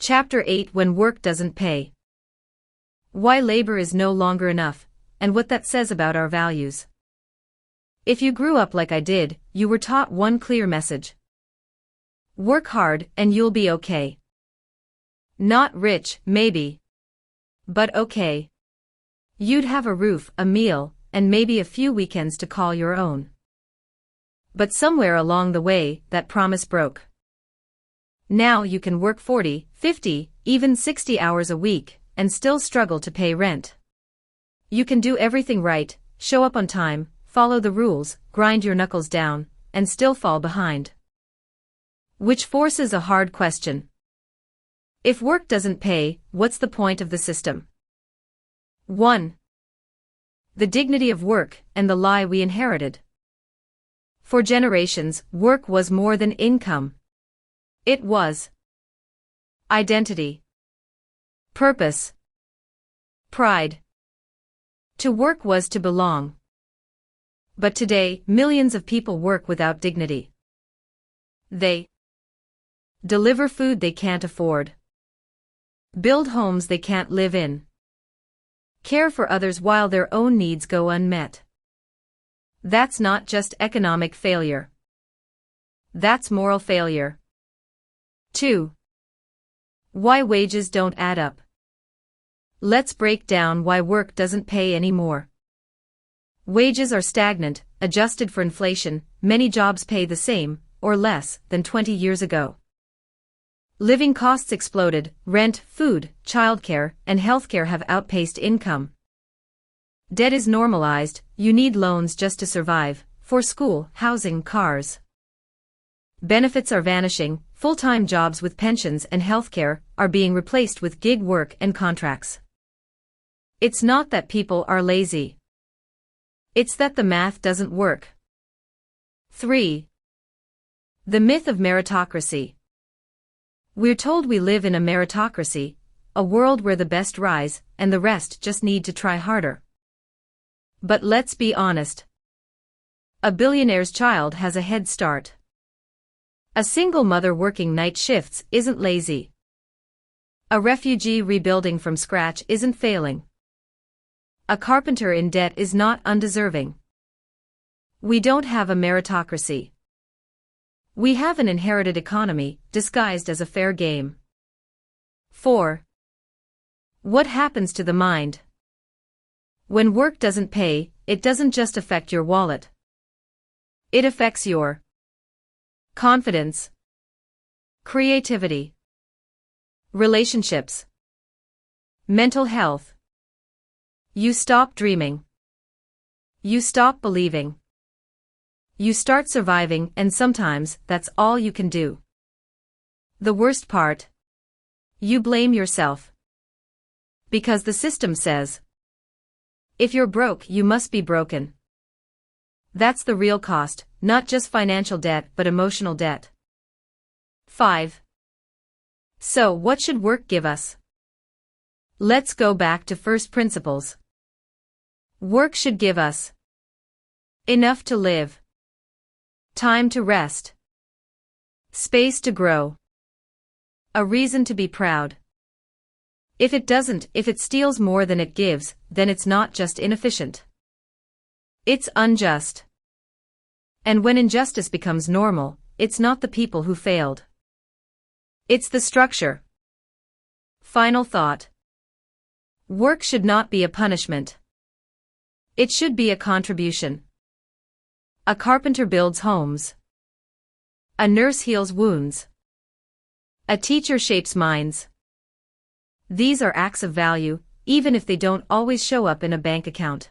Chapter 8: When Work Doesn't Pay. Why labor is no longer enough, and what that says about our values. If you grew up like I did, you were taught one clear message. Work hard, and you'll be okay. Not rich, maybe. But okay. You'd have a roof, a meal, and maybe a few weekends to call your own. But somewhere along the way, that promise broke. Now you can work 40, 50, even 60 hours a week, and still struggle to pay rent. You can do everything right, show up on time, follow the rules, grind your knuckles down, and still fall behind. Which forces a hard question. If work doesn't pay, what's the point of the system? 1. The dignity of work, and the lie we inherited. For generations, work was more than income. It was identity, purpose, pride. To work was to belong. But today, millions of people work without dignity. They deliver food they can't afford, build homes they can't live in, care for others while their own needs go unmet. That's not just economic failure. That's moral failure. 2. Why wages don't add up. Let's break down why work doesn't pay anymore. Wages are stagnant, adjusted for inflation. Many jobs pay the same, or less, than 20 years ago. Living costs exploded. Rent, food, childcare, and healthcare have outpaced income. Debt is normalized. You need loans just to survive, for school, housing, cars. Benefits are vanishing. Full-time jobs with pensions and healthcare are being replaced with gig work and contracts. It's not that people are lazy. It's that the math doesn't work. 3. The myth of meritocracy. We're told we live in a meritocracy, a world where the best rise, and the rest just need to try harder. But let's be honest. A billionaire's child has a head start. A single mother working night shifts isn't lazy. A refugee rebuilding from scratch isn't failing. A carpenter in debt is not undeserving. We don't have a meritocracy. We have an inherited economy, disguised as a fair game. 4. What happens to the mind? When work doesn't pay, it doesn't just affect your wallet. It affects your confidence, creativity, relationships, mental health. You stop dreaming. You stop believing. You start surviving, and sometimes that's all you can do. The worst part? You blame yourself. Because the system says, if you're broke, you must be broken. That's the real cost, not just financial debt but emotional debt. 5. So what should work give us? Let's go back to first principles. Work should give us enough to live, time to rest, space to grow, a reason to be proud. If it doesn't, if it steals more than it gives, then it's not just inefficient. It's unjust. And when injustice becomes normal, it's not the people who failed. It's the structure. Final thought. Work should not be a punishment. It should be a contribution. A carpenter builds homes. A nurse heals wounds. A teacher shapes minds. These are acts of value, even if they don't always show up in a bank account.